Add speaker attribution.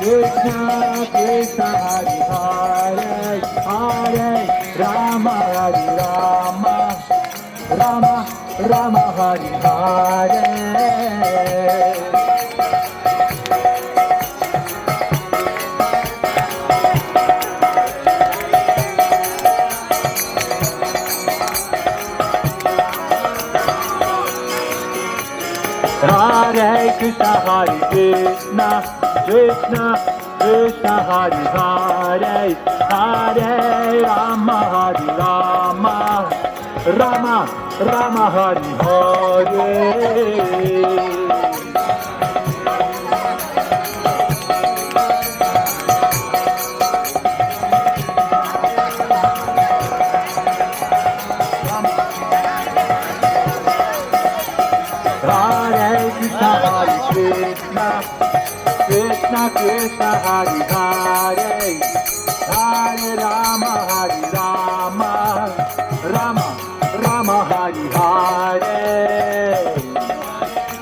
Speaker 1: Krishna Krishna Hare Hare Hare Rama Hare Rama Rama Rama Hare Hare Hare Krishna Hare Krishna Krishna Krishna Hare Hare Hare Rama Hare Rama Rama Rama Hare Hare Hare Krishna Hare Krishna Krishna Krishna Hare Hare Hare Rama Hare Rama